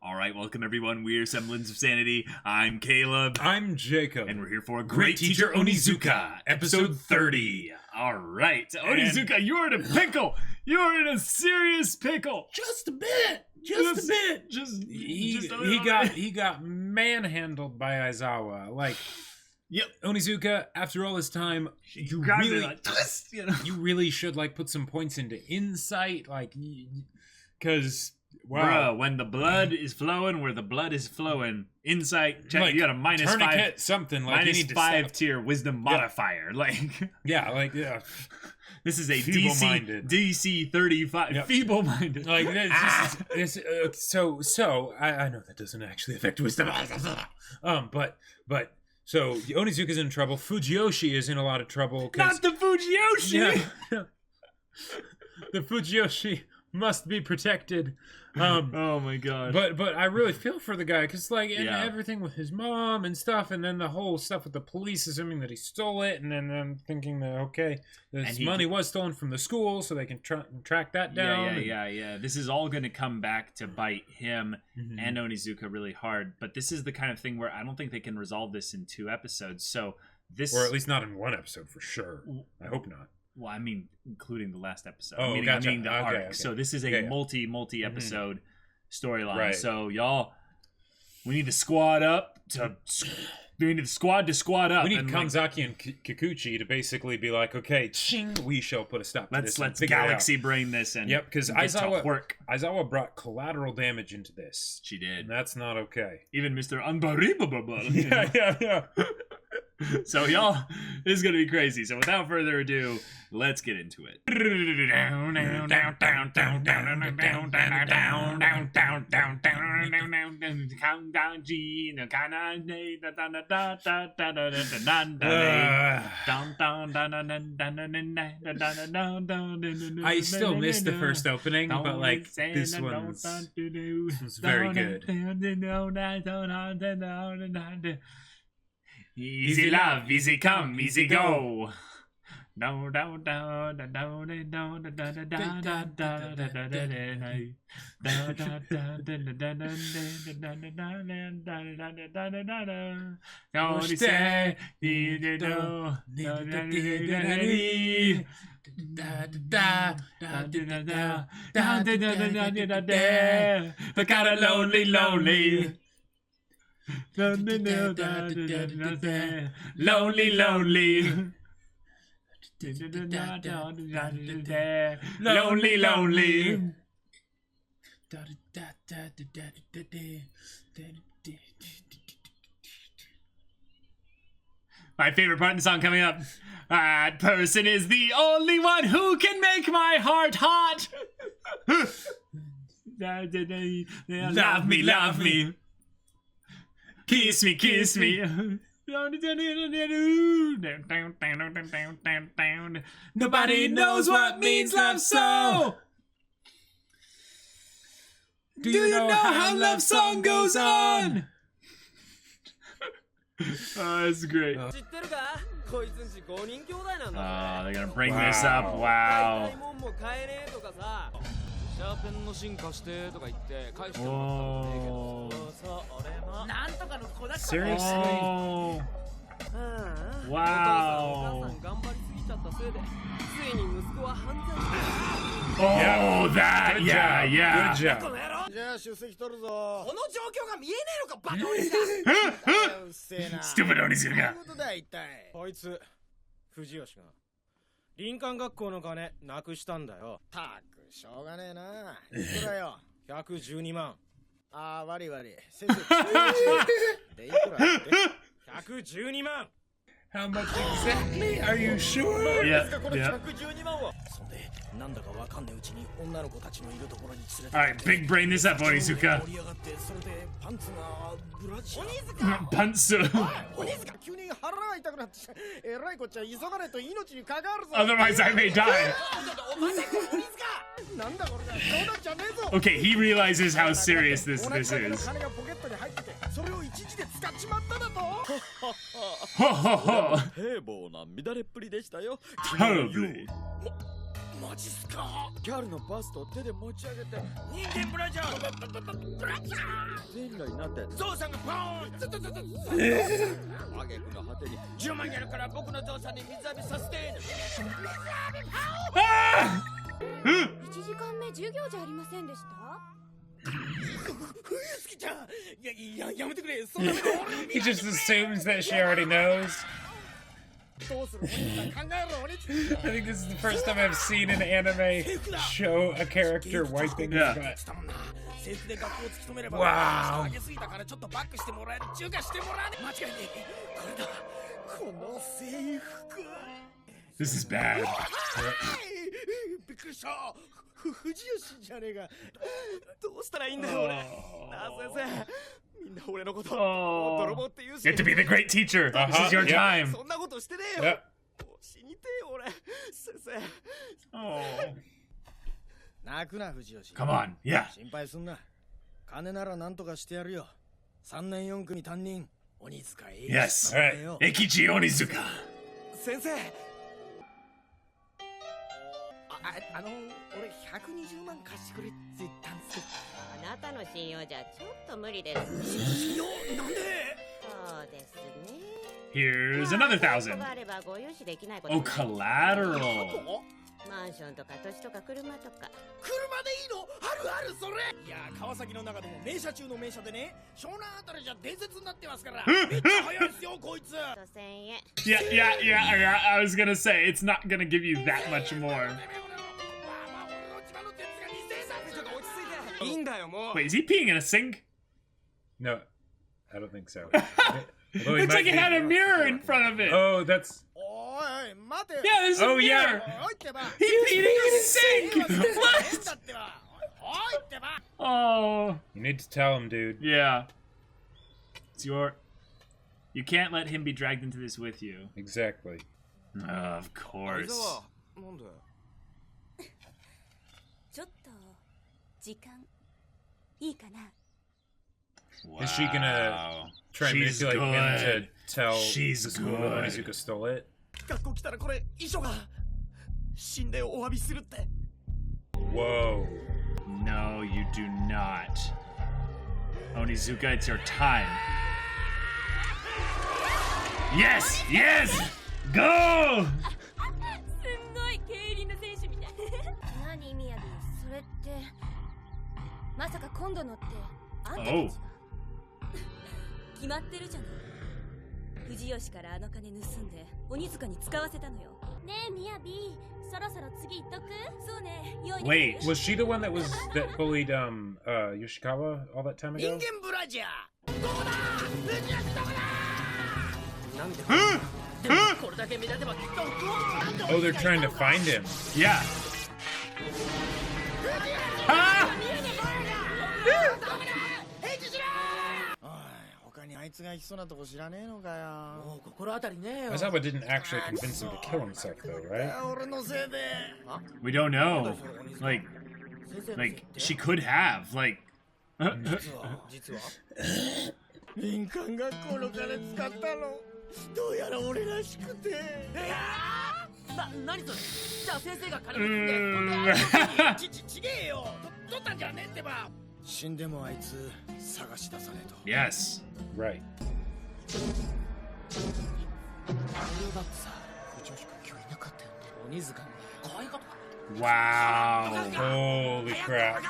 All right, welcome everyone. We're Semblance of Sanity. I'm Caleb. I'm Jacob. And we're here for Great Teacher Onizuka, episode 30. All right, Onizuka, you're in a pickle. You're in a serious pickle. Just a bit. Just a bit. He got manhandled by Aizawa. Like, yep. Onizuka, after all this time, you really should like put some points into insight, like, because. Wow. Bruh, when the blood is flowing, where the blood is flowing, insight, check, like, you got a minus tourniquet, 5, something like minus 5 tier wisdom modifier. Like, this is a DC 35, yep. Feeble-minded. Like, so I know that doesn't actually affect wisdom. But so Onizuka's in trouble. Fujiyoshi is in a lot of trouble. Not the Fujiyoshi. Yeah. The Fujiyoshi must be protected. Oh my gosh. But I really feel for the guy, because like everything with his mom and stuff, and then the whole stuff with the police assuming that he stole it, and then I'm thinking that this money was stolen from the school, so they can track that down. Yeah. This is all going to come back to bite him and Onizuka really hard. But this is the kind of thing where I don't think they can resolve this in 2 episodes. So this, or at least not in 1 episode for sure. I hope not. Well, I mean, including the last episode. Oh, gotcha. I mean the arc. Okay. So this is a multi episode storyline. Right. So y'all, we need to squad up to. We need squad to squad up. We need Kanzaki and Kikuchi to basically be like, okay, ching, we shall put a stop to this. Let's galaxy brain this and because Aizawa brought collateral damage into this. She did. And that's not okay. Even Mr. Unbelievable. Yeah. So y'all, this is gonna be crazy. So without further ado, let's get into it. I still miss the first opening, but like this one's very good. Easy love, easy come, easy go. But kinda lonely. Lonely. My favorite part in the song coming up. That person is the only one who can make my heart hot. Love me. Kiss me. Nobody knows what means love so. Do you know how love song goes on? Oh, that's great. They're gonna bring this up. Wow. Seriously? Oh. Wow. Oh, that. Yeah. Good job. Stupid Onizuka. 林間学校の金なくしたんだよ。たくしょうがねえな。いくらよ。112万。ああ、悪い。先生。でいくらって？112万。 How much exactly? Are you sure? Yeah. 112万は。そんで、なんだかわかんねえうちに女の子たちのいるところに連れて。 Alright, big brain this up, Onizuka. パンツがブラジャー。Pantsu. 鬼塚急に腹が痛くなってえらいこっちゃ急がないと命に関わるぞ。 Otherwise, I may die. Okay, he realizes how serious this is. Ho ho ho. Terribly. マジっすか。ギャルのバストを手で持ち上げて人間ブラジャーブラジャー全裸になってゾウさんがポーンあげくの果てに10万やるから僕のゾウさんに水浴びさせて水浴びパオー1時間目授業じゃありませんでした。He just assumes that she already knows. I think this is the first time I've seen an anime show a character wiping his butt. Wow. This is bad. Fujiyoshi じゃねえが。どうしたらいいんだよ俺。なあ先生。みんな俺のこと泥棒って言うし。You have to be the great teacher. This is your time. そんなことしてねえよ。死にてえよ俺。先生。泣くなFujiyoshi。Come on. Yeah. 心配すんな。金ならなんとかしてやるよ。3年4組担任鬼塚英一。Yes. Ekichi Onizuka. 先生。俺120万貸してくれって言ったんですけど。あなたの信用じゃちょっと無理です。信用なんで？そうですね。Here's another 1,000. があればご融資できないこと。Oh, collateral. マンションとか土地とか車とか。車でいいの？あるあるそれ。いや川崎の中でも名車中の名車でね、湘南あたりじゃ伝説になってますから。めっちゃ速いですよこいつ。1000円。Yeah. I was gonna say it's not gonna give you that much more. Wait, is he peeing in a sink? No, I don't think so. Looks like it had a mirror in front of it. Oh, that's. Yeah, there's a mirror. Yeah. He peed in a sink. What? Oh. You need to tell him, dude. Yeah. It's your. You can't let him be dragged into this with you. Exactly. Of course. ちょっと時間いいかな。 Is she gonna try and manipulate him to tell She's good. Onizuka stole it? 学校来たらこれ遺書が死んでお詫びするって。 Whoa. No, you do not. Onizuka, it's your time. Yes! Go! すんごい競輪の選手みたい。何みやび、それってまさか今度のってあんたたちが。決まってるじゃない。藤吉からあの金盗んで鬼塚に使わせたのよ。ねえみやび、そろそろ次行っとく？そうね。Wait, was she the one that bullied Yoshikawa all that time ago? 人間ブラジャー。どこだ？藤吉どこだ？なんで？でもこれだけ目立てばきっと。Oh, they're trying to find him. Yeah. Ah! 他にあいつが行きそうなとこ知らねえのかよ。もう心当たりねえよ。 Aizawa didn't actually convince him to kill himself, though, right? 俺のせいで。 We don't know. Like, she could have. Like, 実は林間学校の金使ったの。どうやら俺らしくて。何それ？じゃあ先生が金盗んで今度はちげえよ。取ったんじゃねえってば。死んでもあいつ探し出さねえと。 yes. Right. だってさ、藤吉君今日いなかったよね。鬼塚も可愛かった。 Wow. Holy crap.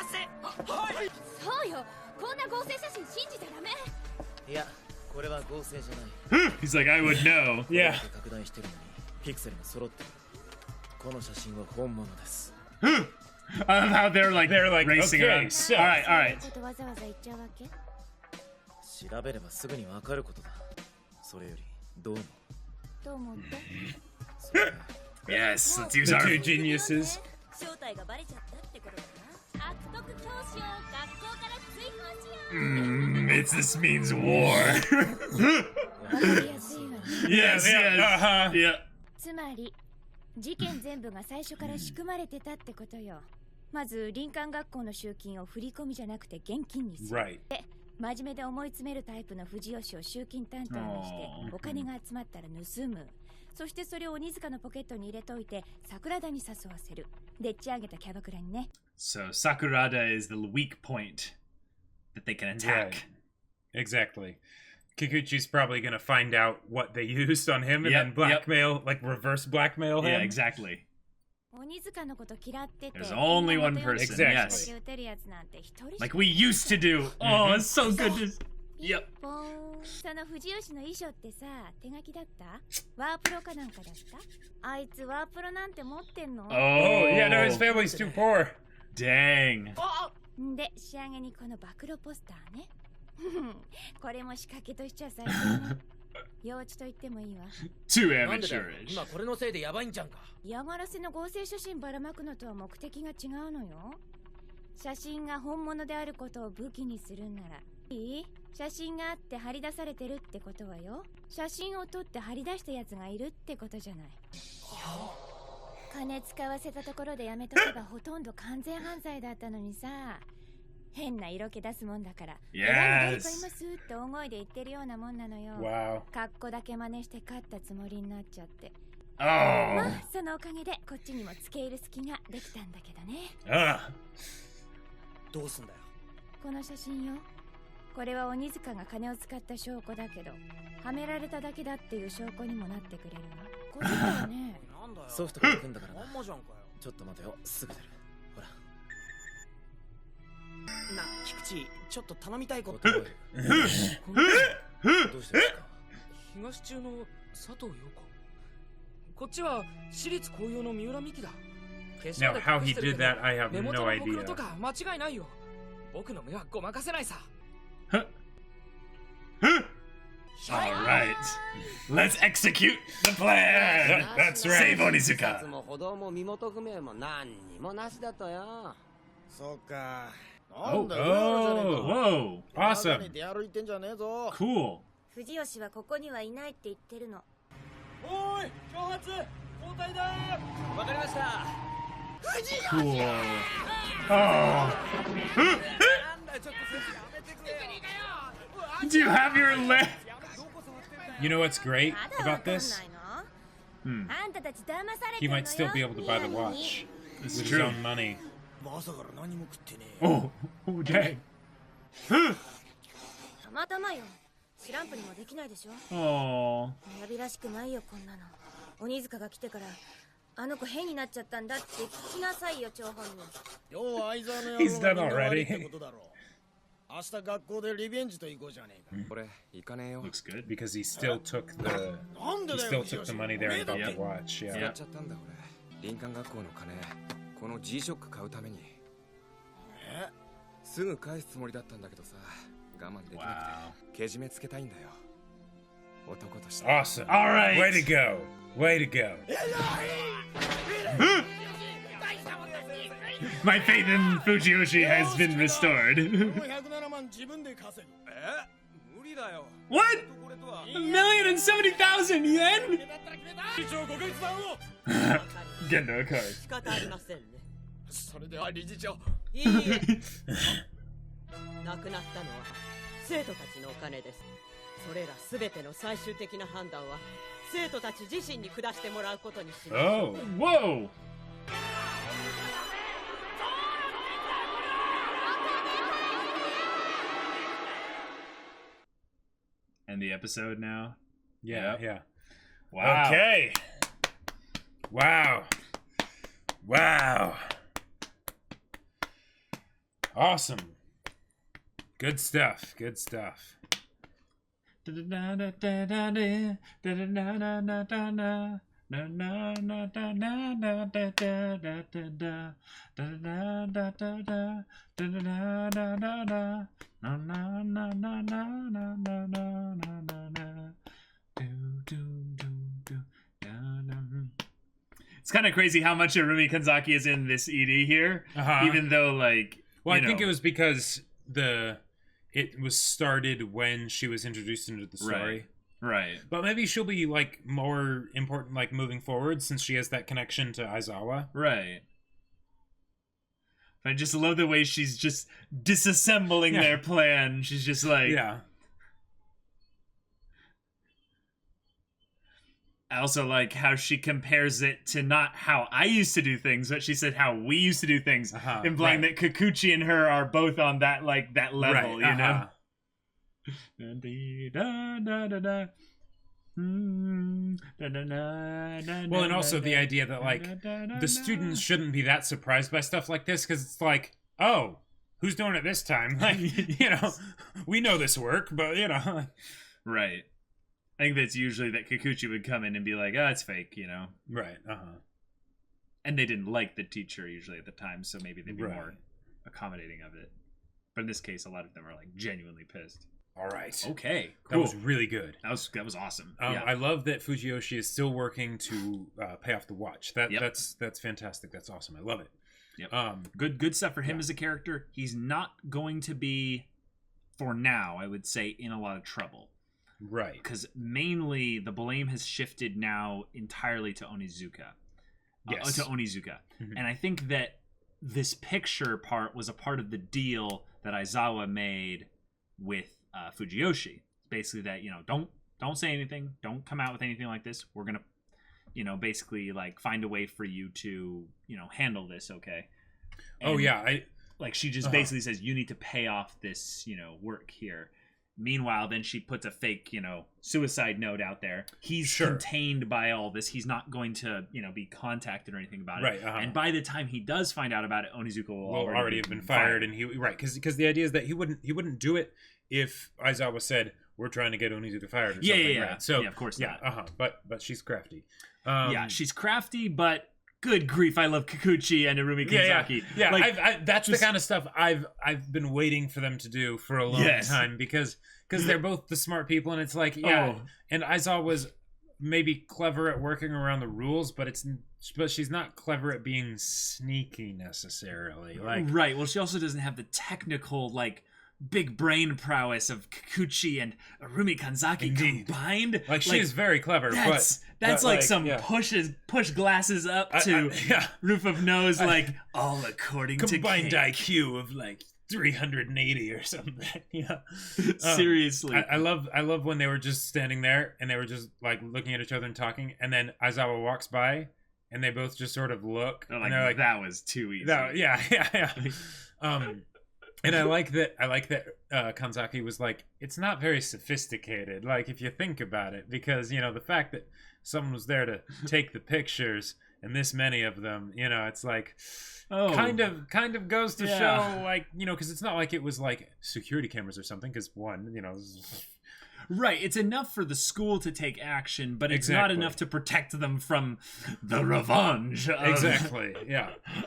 そうよ。こんな合成写真信じちゃダメ。いや、これは合成じゃない。He's like, I would know. Yeah. 拡大してるのにピクセルが揃ってる。この写真は本物です。 I love how they're like racing okay, around. so- All right. わざわざ言っちゃうわけ？調べればすぐにわかることだ。それよりどう思う？どう思って？ Yes, let's use The our. two geniuses. 正体がバレちゃったってことだな。悪徳教師を学校から追放しよう。This means war. わかりやすいわね。yes. Yeah. つまり事件全部が最初から仕組まれてたってことよ。まず林間学校の集金を振り込みじゃなくて現金にする。 Right. で、真面目で思い詰めるタイプの藤吉を集金担当にしてお金が集まったら盗む。そしてそれを鬼塚のポケットに入れといて桜田に誘わせる。でっち上げたキャバクラにね。So Sakurada is the weak point that they can attack. Right. Exactly. Kikuchi's probably gonna find out what they used on him and then blackmail, like reverse blackmail him. Yeah, exactly. There's only one person, yes. Like we used to do. Oh, it's so good to... Yep. その藤吉の衣装ってさ、手書きだった？ワープロかなんかだった？あいつワープロなんて持ってんの？ Oh, yeah, no, his family's too poor. Dang. で、仕上げにこの暴露ポスターね。これも仕掛けとしちゃ最高ね。幼稚と言ってもいいわ。Too amateurish. 今これのせいでやばいんじゃんか。嫌がらせの合成写真ばらまくのとは目的が違うのよ。写真が本物であることを武器にするんならいい？写真があって貼り出されてるってことはよ。写真を撮って貼り出したやつがいるってことじゃない。金使わせたところでやめとけばほとんど完全犯罪だったのにさ。変な色気出すもんだから。誰かいますって大声で言ってるようなもんなのよ。格好だけ真似して勝ったつもりになっちゃって。まあそのおかげでこっちにも付け入る隙ができたんだけどね。どうすんだよ。この写真よ。これは鬼塚が金を使った証拠だけど、はめられただけだっていう証拠にもなってくれるわ。これだよね。ソフトから行くんだからな。ちょっと待てよ、すぐ出る。ほら。な、菊池、ちょっと頼みたいこと。どうしてですか？東中の佐藤陽子。こっちは私立高陽の三浦美希だ。Now, how he did that, I have 目元 no のほく idea. ろとか間違いないよ。僕の目はごまかせないさ。All right. Let's execute the plan. That's right. Save Onizuka. 歩道も身元不明も何にもなしだとよ。そうか。Oh, whoa. Awesome. Cool. 藤吉はここにはいないって言ってるの。おい、挑発交代だ。わかりました。 Cool. Do you have your leg? You know what's great about this? He might still be able to buy the watch with his own money. Oh, dang. たまたまよ。知らんぷりもできないでしょ。 Oh. やびらしくないよこんなの。鬼塚が来てからあの子変になっちゃったんだって聞きなさいよ張本人。要は相沢の野郎 He's done がみんな悪い already. ってことだろう。明日学校でリベンジと行こうじゃねえか。俺行かねえよ。 Looks good. Because he still took the money there and bought the watch. 使 Yeah. っちゃったんだ俺。林間学校の金、この G ショック買うために。すぐ返すつもりだったんだけどさ、我慢できなくてけじめつけたいんだよ。男として。 Awesome. All right. Way to go. Way to go. My faith in Fujiyoshi has been restored. 107万自分で稼ぐ。無理だよ。 What? 1,070,000 yen? 議長ご決断を。 Gendo, of course. 仕方ありませんね。それでは理事長。いいえ。亡くなったのは生徒たちのお金です。それらすべての最終的な判断は生徒たち自身に下してもらうことにします。 Oh. Whoa. And the episode now? Yeah, Yep. yeah. Wow. Okay. Wow. Wow. Awesome. Good stuff. Good stuff. It's kind of crazy how much Arumi Kanzaki is in this ED here, even though, like, well, I think it was because it was started when she was introduced into the story. Right. But maybe she'll be, like, more important, like, moving forward, since she has that connection to Aizawa. Right. I just love the way she's just disassembling their plan. She's just like... Yeah. I also like how she compares it to not how I used to do things, but she said how we used to do things, implying that Kikuchi and her are both on that level, you know? Well, and also the idea that like the students shouldn't be that surprised by stuff like this, because it's like, oh, who's doing it this time? Like, you know, we know this work, but you know, right. I think that's usually that Kikuchi would come in and be like, oh, it's fake, you know? Right, And they didn't like the teacher usually at the time, so maybe they'd be more accommodating of it. But in this case, a lot of them are like genuinely pissed. All right. Okay, cool. That was really good. That was awesome. I love that Fujiyoshi is still working to pay off the watch. That's fantastic. That's awesome. I love it. Yep. Good stuff for him as a character. He's not going to be, for now, I would say, in a lot of trouble. Right. Because mainly the blame has shifted now entirely to Onizuka. Yes. To Onizuka. Mm-hmm. And I think that this picture part was a part of the deal that Aizawa made with Fujiyoshi. Basically that, you know, don't say anything. Don't come out with anything like this. We're going to, you know, basically like find a way for you to, you know, handle this, okay? And, she just basically says, you need to pay off this, you know, work here. Meanwhile, then she puts a fake, you know, suicide note out there. He's contained by all this. He's not going to, you know, be contacted or anything about it. Right. And by the time he does find out about it, Onizuka will already have been fired. And because the idea is that he wouldn't do it if Aizawa said, we're trying to get Onizuka fired or something. Yeah. Right? So of course not. But she's crafty. She's crafty, but good grief, I love Kikuchi and Irumi Kanzaki. Yeah. Like, that's the kind of stuff I've been waiting for them to do for a long time, because they're both the smart people, and it's like, and Aizawa was maybe clever at working around the rules, but she's not clever at being sneaky necessarily. Like, right. Well, she also doesn't have the technical, like, big brain prowess of Kikuchi and Irumi Kanzaki combined. Like, she is very clever, that's like some push glasses up to roof of nose, like all according to combined IQ of like 380 or something. Seriously. I love when they were just standing there and they were just like looking at each other and talking, and then Aizawa walks by and they both just sort of look and they're like, that was too easy. And I like that Kanzaki was like, it's not very sophisticated, like, if you think about it, because, you know, the fact that someone was there to take the pictures and this many of them, you know, it's like, kind of goes to show, like, you know, because it's not like it was like security cameras or something, because one, you know, right, it's enough for the school to take action, but it's not enough to protect them from the revenge of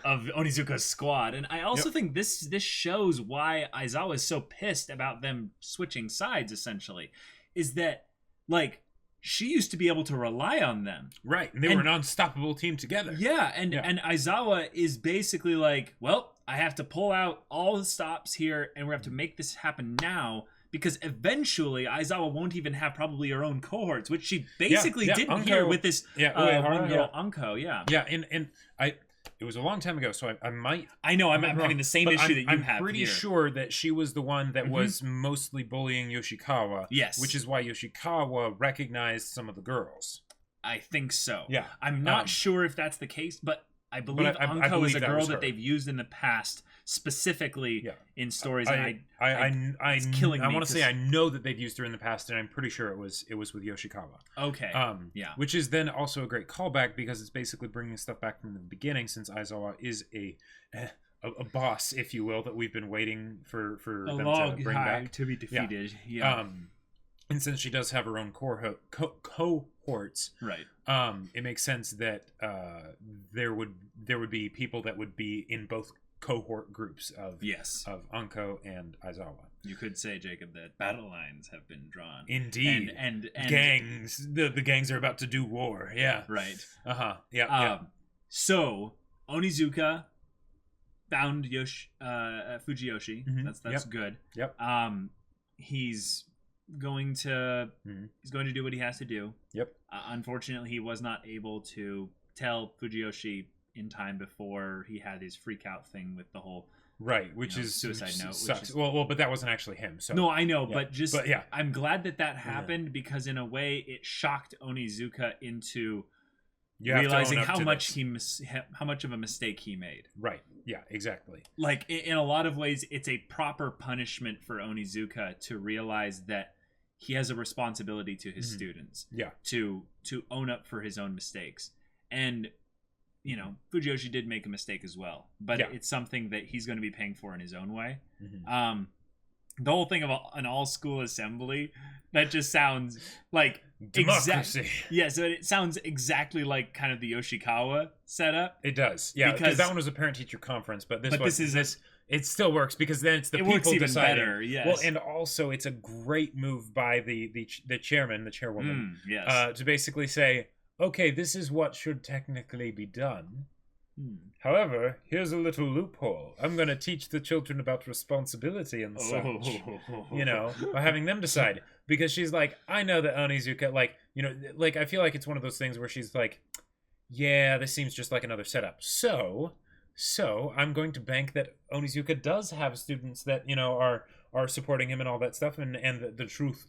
Onizuka's squad. And I also think this shows why Aizawa is so pissed about them switching sides, essentially, is that, like, she used to be able to rely on them. Right, and they were an unstoppable team together. Yeah, and Aizawa is basically like, well, I have to pull out all the stops here, and we have to make this happen now, because eventually Aizawa won't even have probably her own cohorts, which she basically didn't hear with this one girl, Anko. And it was a long time ago, so I might... I know, I'm having the same issue that you have. I'm pretty sure that she was the one that was mostly bullying Yoshikawa. Yes. Which is why Yoshikawa recognized some of the I think so. Yeah. I'm not sure if that's the case, but I believe Anko is a girl that they've used in the past, specifically in stories. It's killing me. I want to say I know that they've used her in the past, and I'm pretty sure it was with Yoshikawa. Okay. Which is then also a great callback, because it's basically bringing stuff back from the beginning, since Aizawa is a boss, if you will, that we've been waiting for them to bring back to be defeated. And since she does have her own cohorts, right? It makes sense that there would be people that would be in both cohort groups of Anko and Aizawa. You could say, Jacob, that battle lines have been drawn. Indeed, and gangs. The gangs are about to do war. Yeah, right. So Onizuka found Fujiyoshi. That's good. Yep. He's going to do what he has to do. Yep. Unfortunately, he was not able to tell Fujiyoshi in time before he had his freak out thing with the whole Right, which is suicide note. Sucks. Well, but that wasn't actually him. So no, I know, yeah. but yeah, I'm glad that happened because in a way it shocked Onizuka into realizing how much how much of a mistake he made. Right. Yeah. Exactly. Like in a lot of ways, it's a proper punishment for Onizuka to realize that he has a responsibility to his students. Yeah. To own up for his own mistakes. And Fujiyoshi did make a mistake as well, but it's something that he's going to be paying for in his own way. The whole thing of an all-school assembly, that just sounds like democracy. So it sounds exactly like kind of the Yoshikawa setup. It does, yeah, because that one was a parent-teacher conference, but this is it still works because then it's the people works even deciding. Better, yes. Well, and also it's a great move by the chairwoman, yes, to basically say, okay, this is what should technically be done. However, here's a little loophole. I'm going to teach the children about responsibility and such, by having them decide. Because she's like, I know that Onizuka, I feel like it's one of those things where she's like, yeah, this seems just like another setup. So I'm going to bank that Onizuka does have students that, are supporting him and all that stuff, and the truth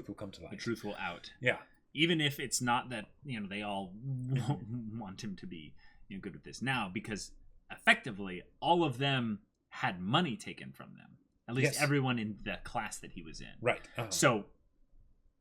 will come to light. The truth will out. Yeah. Even if it's not that, they all want him to be good with this now, because effectively all of them had money taken from them. At least everyone in the class that he was in. Right. So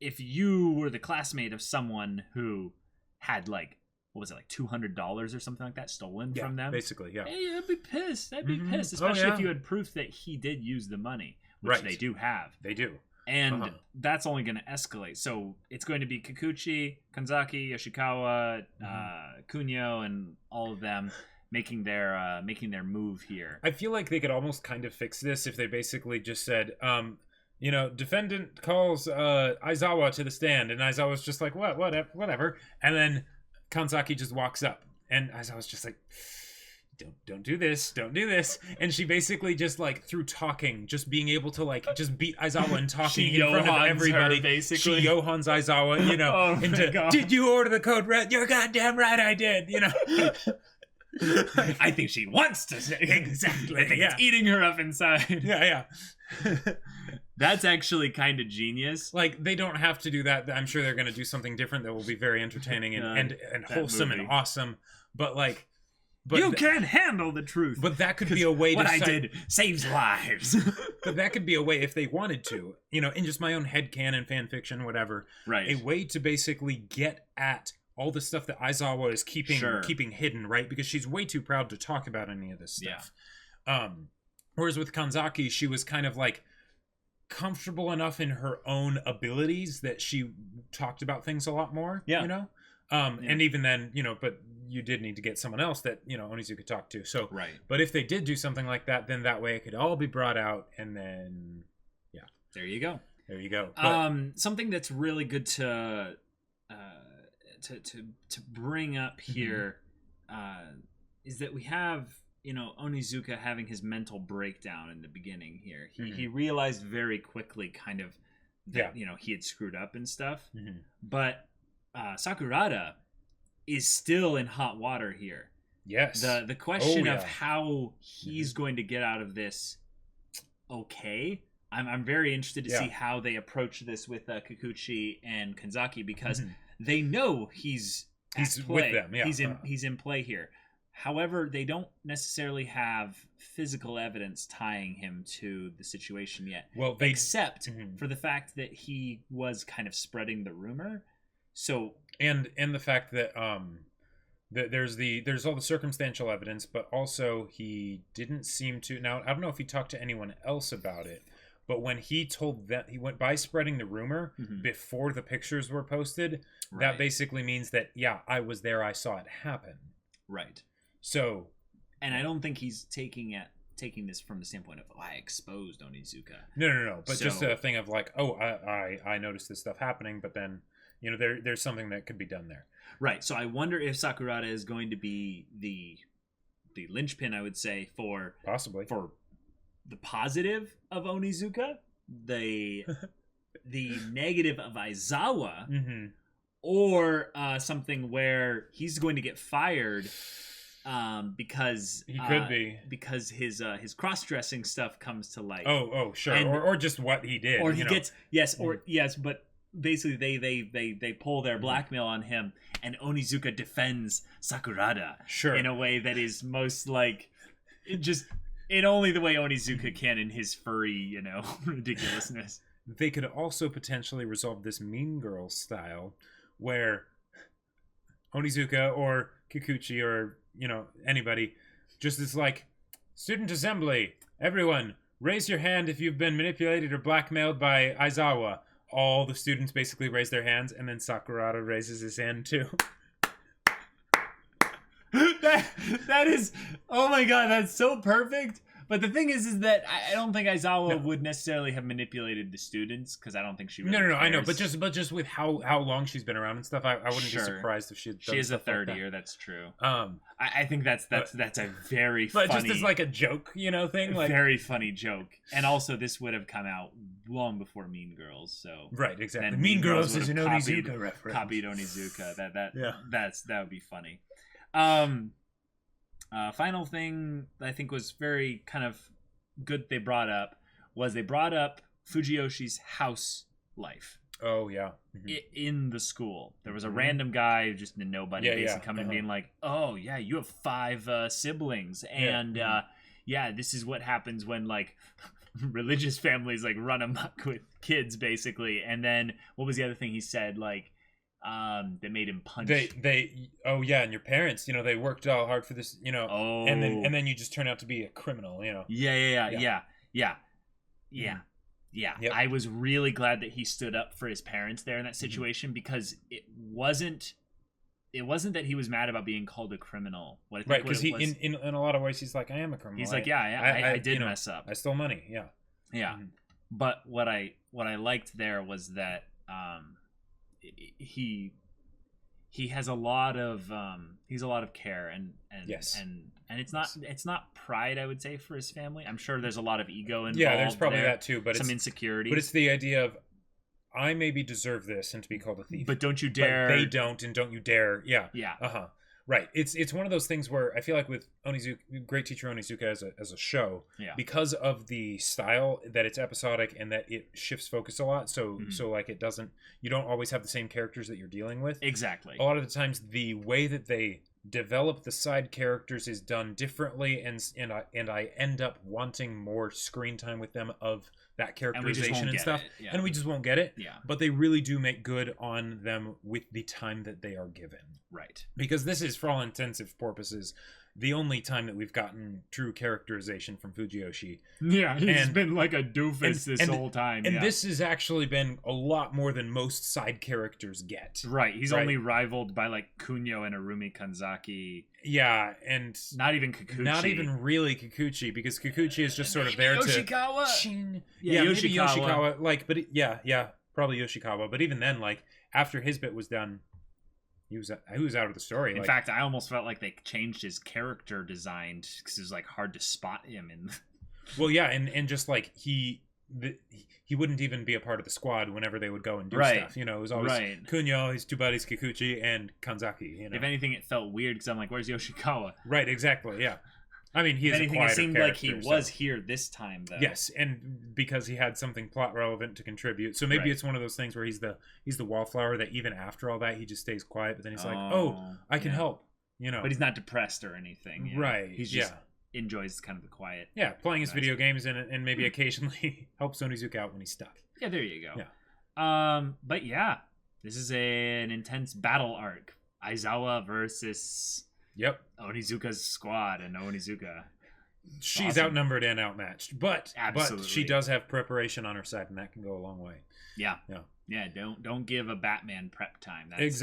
if you were the classmate of someone who had $200 or something like that stolen from them, basically, yeah. Hey, I'd be pissed. Especially if you had proof that he did use the money, which they do have. They do. And that's only going to escalate. So it's going to be Kikuchi, Kanzaki, Yoshikawa, Kunio, and all of them making their move here. I feel like they could almost kind of fix this if they basically just said, defendant calls Aizawa to the stand, and Aizawa's just like, whatever. And then Kanzaki just walks up, and Aizawa's just like, don't do this, and she basically just through talking, just being able to just beat Aizawa and talking in front of everybody, basically she Johans Aizawa into did you order the code red? You're goddamn right I did. I think she wants to say exactly. I think it's eating her up inside. Yeah. That's actually kind of genius. They don't have to do that. I'm sure they're going to do something different that will be very entertaining and wholesome and awesome, but you can't handle the truth. But that could be a way what I did saves lives. But that could be a way, if they wanted to, in just my own headcanon, fan fiction, whatever, right? A way to basically get at all the stuff that Aizawa is keeping hidden, right? Because she's way too proud to talk about any of this stuff. Yeah. Whereas with Kanzaki, she was kind of comfortable enough in her own abilities that she talked about things a lot more. Yeah. And even then, but you did need to get someone else that, Onizuka talked to. So, right. But if they did do something like that, then that way it could all be brought out, and then, there you go. But, something that's really good to bring up here is that we have, Onizuka having his mental breakdown in the beginning here. He realized very quickly kind of that, he had screwed up and stuff. But Sakurada is still in hot water here. Yes. The question of how he's going to get out of this I'm very interested to see how they approach this with Kikuchi and Kanzaki, because they know he's with them. Yeah. He's in play here. However, they don't necessarily have physical evidence tying him to the situation yet. Well, except for the fact that he was kind of spreading the rumor. So and the fact that there's all the circumstantial evidence, but also he didn't seem to. Now I don't know if he talked to anyone else about it, but when he told that he went by spreading the rumor before the pictures were posted, that basically means that I was there, I saw it happen. Right. So, and I don't think he's taking this from the standpoint of I exposed Onizuka. No. But just a thing of I noticed this stuff happening, but then there's something that could be done there. Right. So I wonder if Sakurada is going to be the linchpin, I would say, for possibly for the positive of Onizuka, the negative of Aizawa, or something where he's going to get fired because he could be because his cross-dressing stuff comes to light. Oh, sure, And, or just what he did, or he you know? gets but basically they pull their blackmail on him, and Onizuka defends Sakurada in a way that is most like just in only the way Onizuka can in his furry, ridiculousness. They could also potentially resolve this Mean Girl style where Onizuka or Kikuchi or anybody just is like, student assembly, everyone raise your hand if you've been manipulated or blackmailed by Aizawa. All the students basically raise their hands, and then Sakurada raises his hand too. that is, oh my god, that's so perfect. But the thing is that I don't think Aizawa would necessarily have manipulated the students, because I don't think she really cares. I know, but just with how long she's been around and stuff, I wouldn't be surprised if she had done She is a third like year, that's true. I think that's a very funny, but just as like a joke, thing, like very funny joke. And also, this would have come out long before Mean Girls, so right, exactly. Mean Girls is an Onizuka reference. Copied Onizuka. That would be funny. Final thing I think was very kind of good they brought up Fujiyoshi's house life. Oh, yeah. In the school. There was a random guy, just a nobody, basically coming and being like, oh, yeah, you have 5 siblings. And, this is what happens when, like, religious families, like, run amok with kids, basically. And then, what was the other thing he said? Like, that made him punch. And your parents, they worked all hard for this, and then you just turn out to be a criminal, Yeah. Yep. I was really glad that he stood up for his parents there in that situation, because it wasn't that he was mad about being called a criminal. Right, because he in a lot of ways he's like, I am a criminal. He's like, I did mess up. I stole money. Yeah. Yeah. But what I liked there was that he has a lot of care and yes. And it's not pride, I would say, for his family. I'm sure there's a lot of ego involved. Yeah, there's probably that too, but some insecurity. But it's the idea of, I maybe deserve this and to be called a thief, but don't you dare. But they don't, and don't you dare. Yeah. Yeah. Right. It's one of those things where I feel like with Onizuka, Great Teacher Onizuka as a show, because of the style that it's episodic and that it shifts focus a lot. So like you don't always have the same characters that you're dealing with. Exactly. A lot of the times the way that they develop the side characters is done differently, and I end up wanting more screen time with them of that characterization and stuff, and we just won't get it. Yeah. But they really do make good on them with the time that they are given. Right. Because this is, for all intensive purposes, the only time that we've gotten true characterization from Fujiyoshi. Yeah, he's been like a doofus this whole time. And this has actually been a lot more than most side characters get. Right, he's only rivaled by like Kunio and Arumi Kanzaki. Yeah, and not even Kikuchi. Not even really Kikuchi, because Kikuchi is just sort of there Yoshikawa. to... Yeah, maybe Yoshikawa. Like, but probably Yoshikawa. But even then, like, after his bit was done, he was out of the story. In fact, I almost felt like they changed his character design because it was like hard to spot him in. Well, yeah, and just like he wouldn't even be a part of the squad whenever they would go and do stuff. It was always Kunio, his 2 buddies, Kikuchi, and Kanzaki. If anything, it felt weird because I'm like, "Where's Yoshikawa?" Right, exactly. Yeah, I mean, he's anything. It seemed like he was here this time, though. Yes, and because he had something plot relevant to contribute, so maybe it's one of those things where he's the wallflower that even after all that he just stays quiet, but then he's like, "Oh, I can help," But he's not depressed or anything, right? He's just enjoys kind of the quiet. Yeah, playing his video games and maybe occasionally helps Onizuka out when he's stuck. Yeah, there you go. Yeah. But yeah, this is an intense battle arc. Aizawa versus Onizuka's squad, and Onizuka. She's outnumbered and outmatched, but absolutely. But she does have preparation on her side, and that can go a long way. Yeah. Don't give a Batman prep time. That's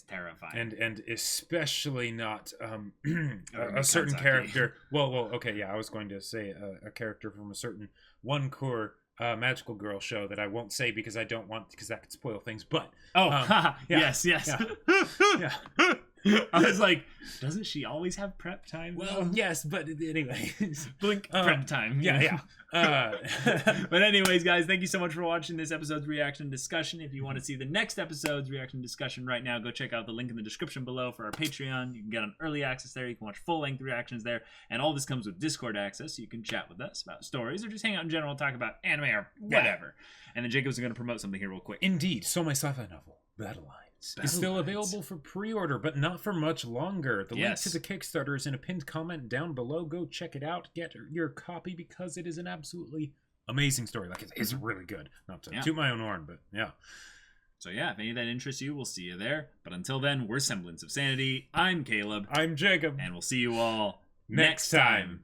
terrifying. And especially not a certain character. Well, okay, yeah, I was going to say a character from a certain one core magical girl show that I won't say because I don't want, because that could spoil things. But yes. Yeah. I was like, doesn't she always have prep time? Well, yes, but anyway. Blink prep time. Yeah. But anyways, guys, thank you so much for watching this episode's reaction discussion. If you want to see the next episode's reaction discussion right now, go check out the link in the description below for our Patreon. You can get on early access there. You can watch full-length reactions there. And all this comes with Discord access, so you can chat with us about stories or just hang out in general and talk about anime or whatever. And then Jacob's going to promote something here real quick. Indeed. So my sci-fi novel, Battle Lines, is still available for pre-order, but not for much longer. The link to the Kickstarter is in a pinned comment down below. Go check it out. Get your copy because it is an absolutely amazing story. Like, it's really good. Not to toot my own horn, but yeah. So yeah, if any of that interests you, we'll see you there. But until then, we're Semblance of Sanity. I'm Caleb. I'm Jacob. And we'll see you all next time.